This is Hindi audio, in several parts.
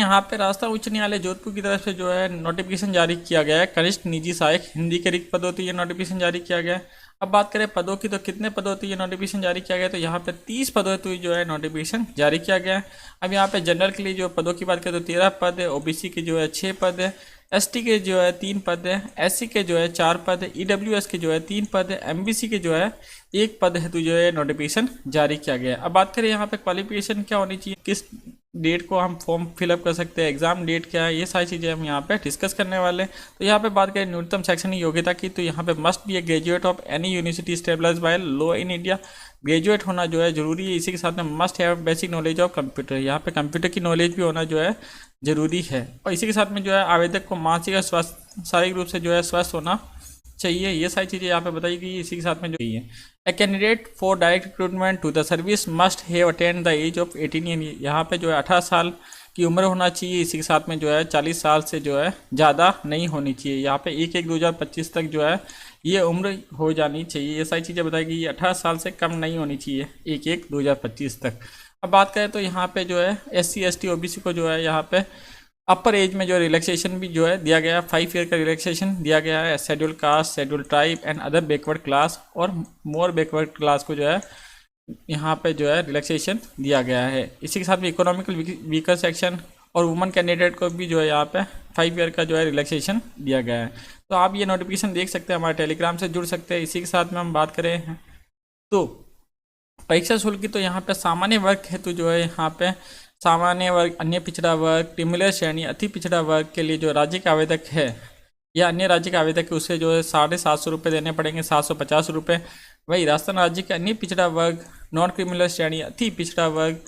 यहाँ पे राजस्थान उच्च न्यायालय जोधपुर की तरफ से जो है नोटिफिकेशन जारी किया गया है। कनिष्ठ निजी सहायक हिंदी के रिक्त पदों तो ये नोटिफिकेशन जारी किया गया है। अब बात करें पदों की, तो कितने पदों तो ये नोटिफिकेशन जारी किया गया है, तो यहाँ पे 30 पदों तो जो है नोटिफिकेशन जारी किया गया है। अब यहाँ पे जनरल के लिए जो पदों की बात करें तो 13 पद है, ओबीसी के जो है 6 पद है, एसटी के जो है 3 पद है, एससी के जो है 4 पद है, ईडब्ल्यूएस के जो है 3 पद है, एमबीसी के जो है 1 पद है, तो जो है नोटिफिकेशन जारी किया गया है। अब बात करें यहाँ पे क्वालिफिकेशन क्या होनी चाहिए, किस डेट को हम फॉर्म फिलअप कर सकते हैं, एग्जाम डेट क्या है, ये सारी चीज़ें हम यहाँ पे डिस्कस करने वाले हैं। तो यहाँ पे बात करें न्यूनतम शैक्षणिक योग्यता की, तो यहाँ पे must be a graduate of any university stabilized by law in India. Graduate होना जो है जरूरी है। इसी के साथ में must have basic knowledge of computer, यहाँ पे कंप्यूटर की नॉलेज भी होना जो है जरूरी है। और इसी के साथ में जो है आवेदक को मानसिक और स्वास्थ्य शारीरिक रूप से जो है स्वस्थ होना चाहिए। ये सारी चीज़ें यहाँ पे बताई गई। इसी के साथ में जो है a candidate for direct recruitment to the service must have attend the age of 18 year. यहाँ पे जो है 18 साल की उम्र होना चाहिए। इसी के साथ में जो है 40 साल से जो है ज़्यादा नहीं होनी चाहिए। यहाँ पे 1/1/2025 तक जो है ये उम्र हो जानी चाहिए। ये सारी चीज़ें बताई गई। 18 साल से कम नहीं होनी चाहिए 1/1/2025 तक। अब बात करें तो यहाँ पे जो है SC ST OBC को जो है यहाँ पे अपर एज में जो रिलैक्सेशन भी जो है दिया गया है, 5 ईयर का रिलैक्सेशन दिया गया है। Schedule caste, schedule tribe and other backward class और मोर बैकवर्ड क्लास को जो है यहाँ पे जो है रिलैक्सेशन दिया गया है। इसी के साथ में इकोनॉमिकल वीकर सेक्शन और वुमन कैंडिडेट को भी जो है यहाँ पे 5 ईयर का जो है रिलैक्सेशन दिया गया है। तो आप ये नोटिफिकेशन देख सकते हैं, हमारे टेलीग्राम से जुड़ सकते हैं। इसी के साथ में हम बात करें तो परीक्षा शुल्क की, तो यहाँ पे सामान्य वर्ग है तो जो है यहाँ पे सामान्य वर्ग, अन्य पिछड़ा वर्ग, क्रिमिनल श्रेणी, अति पिछड़ा वर्ग के लिए जो राज्य का आवेदक है या अन्य राज्य का आवेदक है उसे जो है 750 रुपये देने पड़ेंगे, 750 रुपये। वही राजस्थान राज्य के अन्य पिछड़ा वर्ग, नॉन क्रिमिनल श्रेणी, अति पिछड़ा वर्ग,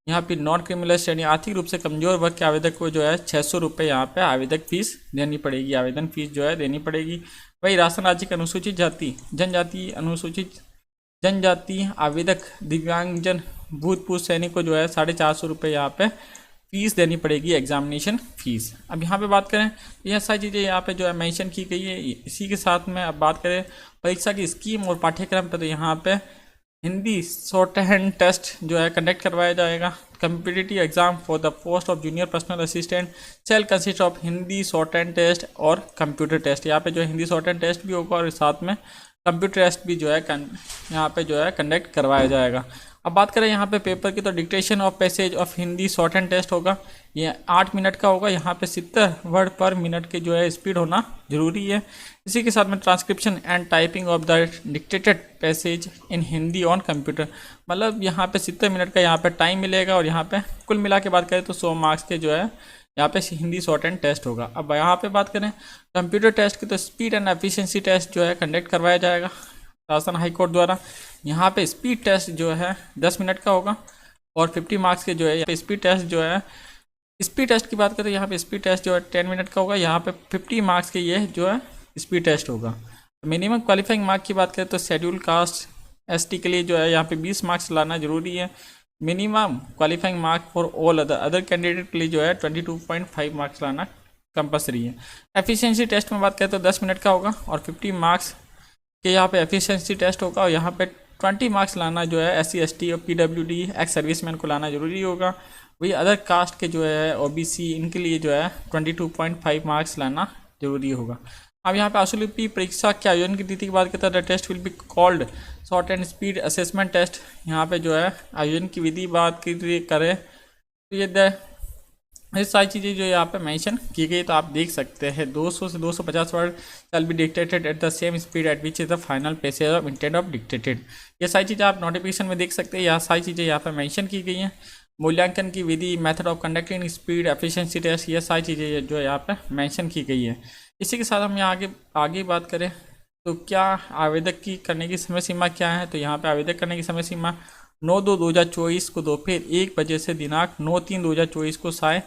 यहाँ पे नॉन क्रिमिनल श्रेणी, आर्थिक रूप से कमजोर वर्ग के आवेदक को जो है 600 रुपये यहाँ पे आवेदक फीस देनी पड़ेगी, आवेदन फीस जो है देनी पड़ेगी। वही राजस्थान राज्य के अनुसूचित जाति, जनजाति, अनुसूचित जनजाति आवेदक, दिव्यांगजन, भूतपूर्व सैनिक को जो है 450 रुपये यहाँ पे फीस देनी पड़ेगी, एग्जामिनेशन फीस। अब यहाँ पे बात करें यह सारी चीज़ें यहाँ पे जो है मेंशन की गई है। इसी के साथ में अब बात करें परीक्षा की स्कीम और पाठ्यक्रम पर, तो यहाँ पे हिंदी शॉर्ट हैंड टेस्ट जो है कंडक्ट करवाया जाएगा। Competitive exam for the post of junior personal assistant shall consist of Hindi short hand test और कंप्यूटर टेस्ट। यहाँ पे जो है हिंदी शॉर्ट हैंड टेस्ट भी होगा और साथ में कंप्यूटर टेस्ट भी जो है यहाँ पे जो है कंडक्ट करवाया जाएगा। अब बात करें यहाँ पे पेपर की, तो dictation of passage of Hindi short hand test होगा। ये 8 मिनट का होगा। यहाँ पे 70 वर्ड पर मिनट के जो है स्पीड होना जरूरी है। इसी के साथ में transcription and typing of the dictated passage in Hindi on computer, मतलब यहाँ पे 70 मिनट का यहाँ पे टाइम मिलेगा। और यहाँ पे कुल मिला के बात करें तो 100 मार्क्स के जो है यहाँ पे हिंदी शॉर्ट हैंड टेस्ट होगा। अब यहाँ पे बात करें कंप्यूटर टेस्ट की, तो स्पीड एंड एफिशिएंसी टेस्ट जो है कंडक्ट करवाया जाएगा राजस्थान हाईकोर्ट द्वारा। यहाँ पे स्पीड टेस्ट जो है 10 मिनट का होगा और 50 मार्क्स के जो है यहाँ पे स्पीड टेस्ट जो है, स्पीड टेस्ट की बात करें यहाँ पे स्पीड टेस्ट जो है 10 मिनट का होगा। यहाँ पे 50 मार्क्स के ये जो है स्पीड टेस्ट होगा। मिनिमम क्वालिफाइंग मार्क की बात करें तो शेड्यूल कास्ट ST के लिए जो है यहाँ पे 20 मार्क्स लाना जरूरी है। Minimum qualifying mark for all other candidate के लिए जो है 22.5 मार्क्स लाना कंपलसरी है। एफिशिएंसी टेस्ट में बात करें तो 10 मिनट का होगा और 50 मार्क्स के यहाँ पे एफिशिएंसी टेस्ट होगा। और यहाँ पे 20 मार्क्स लाना जो है SC ST और PWD एक्स सर्विसमैन को लाना जरूरी होगा। वही अदर कास्ट के जो है OBC इनके लिए जो है 22.5 मार्क्स लाना जरूरी होगा। अब यहाँ पे आशुलिपि परीक्षा के आयोजन की तिथि की बात करते हैं। The test will be called short and speed assessment test. यहाँ पे जो है आयोजन की विधि बात की करें तो ये सारी चीज़ें जो यहाँ पे मेंशन की गई, तो आप देख सकते हैं 200 से 250 word shall be dictated at the same speed at which is the final passage of intent of dictated. ये सारी चीज़ें आप नोटिफिकेशन में देख सकते हैं। यहाँ सारी चीज़ें यहाँ पे मेंशन की गई हैं। मूल्यांकन की विधि, method of conducting speed efficiency test, ये सारी चीज़ें जो यहाँ पे मेंशन की गई है। इसी के साथ हम यहाँ आगे बात करें तो क्या आवेदक की करने की समय सीमा क्या है, तो यहाँ पे आवेदक करने की समय सीमा 9/2/2024 को दोपहर 1 बजे से दिनांक 9/3/2024 को साय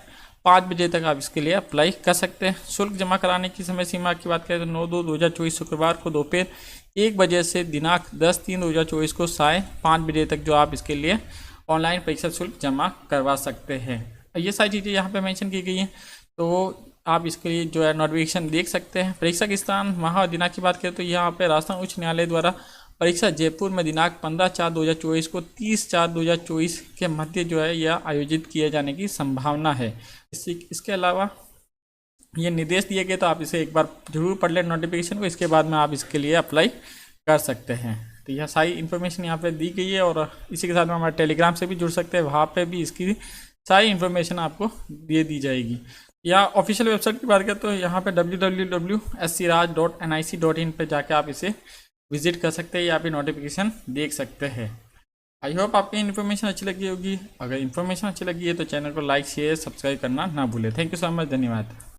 5 बजे तक आप इसके लिए अप्लाई कर सकते हैं। शुल्क जमा कराने की समय सीमा की बात करें तो 9/2/2024 शुक्रवार को दोपहर 1 बजे से दिनांक 10/3/2024 को साय 5 बजे तक जो आप इसके लिए ऑनलाइन परीक्षा शुल्क जमा करवा सकते हैं। ये सारी चीज़ें यहाँ पे मेंशन की गई हैं, तो आप इसके लिए जो है नोटिफिकेशन देख सकते हैं। परीक्षा के स्थान, माह और दिनांक की बात करें तो यहाँ पे राजस्थान उच्च न्यायालय द्वारा परीक्षा जयपुर में दिनांक 15/4/2024 को 30/4/2024 के मध्य जो है यह आयोजित किए जाने की संभावना है। इसके अलावा ये निर्देश दिए गए, तो आप इसे एक बार जरूर पढ़ लें नोटिफिकेशन को, इसके बाद में आप इसके लिए अप्लाई कर सकते हैं। तो यह सारी इन्फॉर्मेशन यहाँ पे दी गई है, और इसी के साथ में हमारे टेलीग्राम से भी जुड़ सकते हैं, वहाँ पे भी इसकी सारी इन्फॉर्मेशन आपको दे दी जाएगी। या ऑफिशियल वेबसाइट की बात करें तो यहाँ पे www.scraj.nic.in पे जाके आप इसे विजिट कर सकते हैं या आप नोटिफिकेशन देख सकते हैं। आई होप आपको इन्फॉर्मेशन अच्छी लगी होगी। अगर इन्फॉर्मेशन अच्छी लगी है तो चैनल को लाइक शेयर सब्सक्राइब करना ना भूलें। थैंक यू सो मच, धन्यवाद।